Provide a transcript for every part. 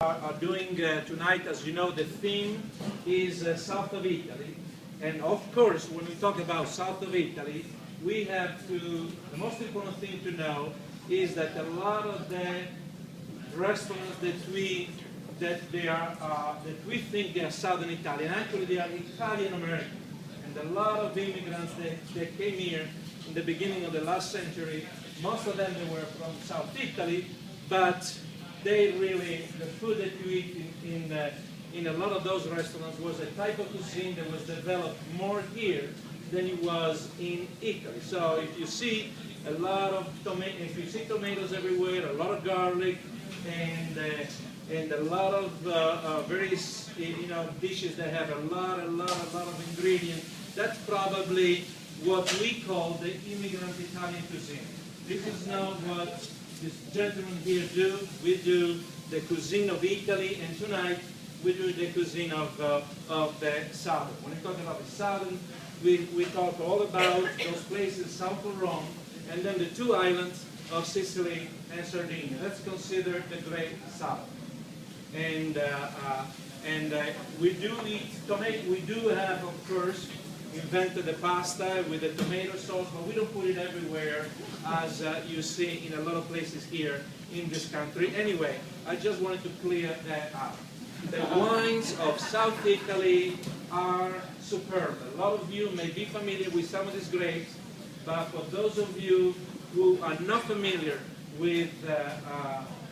are doing tonight, as you know, the theme is south of Italy. And of course, when we talk about south of Italy, we have to, the most important thing to know is that a lot of the restaurants that we think they are southern Italian, actually they are Italian American. And a lot of immigrants that came here in the beginning of the last century, most of them they were from South Italy, but they really, the food that you eat in a lot of those restaurants was a type of cuisine that was developed more here than it was in Italy. So if you see a lot of tomatoes everywhere, a lot of garlic, and a lot of various dishes that have a lot of ingredients, that's probably what we call the immigrant Italian cuisine. This is not what this gentleman here do. We do the cuisine of Italy, and tonight we do the cuisine of the southern. When we talk about the southern, we talk all about those places south of Rome, and then the two islands of Sicily and Sardinia. That's considered the great south. And we do eat tomato. We do have, of course, invented the pasta with the tomato sauce, but we don't put it everywhere as you see in a lot of places here in this country. Anyway, I just wanted to clear that out. The wines of South Italy are superb. A lot of you may be familiar with some of these grapes, but for those of you who are not familiar with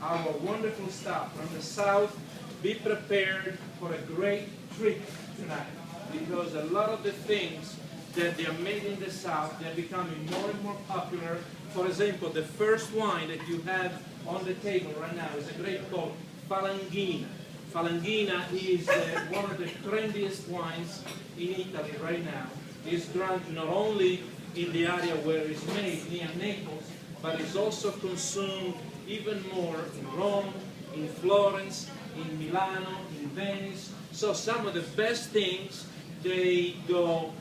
our wonderful stuff from the South, be prepared for a great treat tonight, because a lot of the things that they are made in the South, they're becoming more and more popular. For example, the first wine that you have on the table right now is a grape called Falanghina. Falanghina is one of the trendiest wines in Italy right now. It's drunk not only in the area where it's made, near Naples, but it's also consumed even more in Rome, in Florence, in Milano, in Venice. So some of the best things, they go,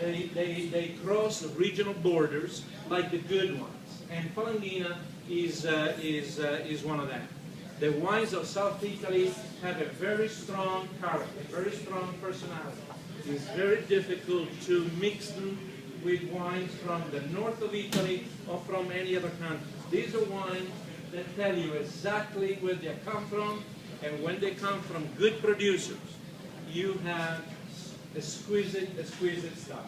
they cross the regional borders like the good ones. And Falanghina is one of them. The wines of South Italy have a very strong character, very strong personality. It's very difficult to mix them with wines from the north of Italy or from any other country. These are wines that tell you exactly where they come from, and when they come from good producers, you have exquisite stuff.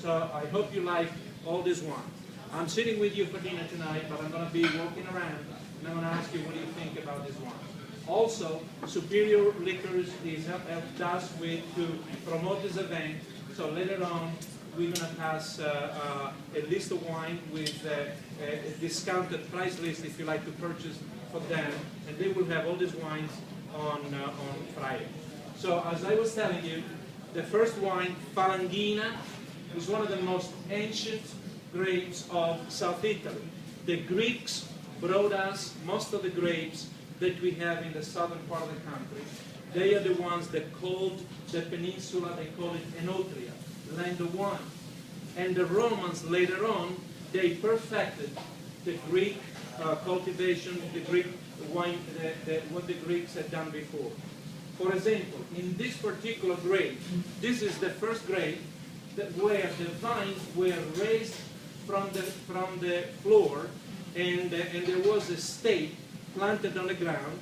So I hope you like all these wines. I'm sitting with you for dinner tonight, but I'm going to be walking around, and I'm going to ask you what do you think about this wine. Also, Superior Liquors has helped us to promote this event, so later on we're going to pass a list of wine with a discounted price list if you like to purchase for them, and they will have all these wines on Friday. So as I was telling you, the first wine, Falanghina, is one of the most ancient grapes of South Italy. The Greeks brought us most of the grapes that we have in the southern part of the country. They are the ones that called the peninsula, they call it Enotria, land of wine. And the Romans later on, they perfected the Greek cultivation, the Greek wine, what the Greeks had done before. For example, in this particular grape, this is the first grape where the vines were raised from the floor, and there was a stake planted on the ground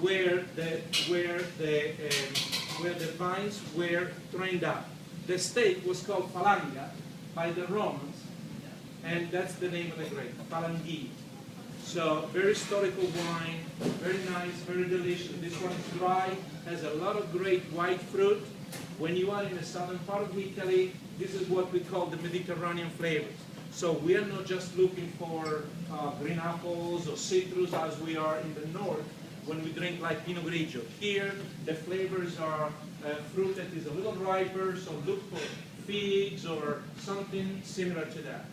where the vines were trained up. The stake was called Falanga by the Romans, and that's the name of the grape, Falanghina. So very historical wine, very nice, very delicious. This one is dry, has a lot of great white fruit. When you are in the southern part of Italy, this is what we call the Mediterranean flavors. So we are not just looking for green apples or citrus as we are in the north when we drink like Pinot Grigio. Here, the flavors are fruit that is a little riper, so look for figs or something similar to that.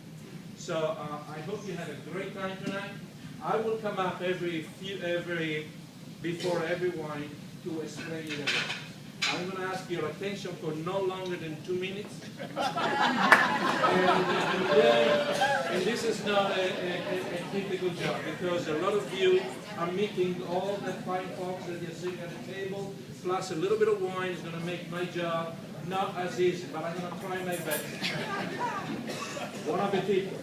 So I hope you have a great time tonight. I will come up before every wine to explain it again. I'm going to ask your attention for no longer than 2 minutes. And this is not a typical job, because a lot of you I'm meeting all the fine folks that you're sitting at the table, plus a little bit of wine is going to make my job not as easy, but I'm going to try my best. Buon appetito!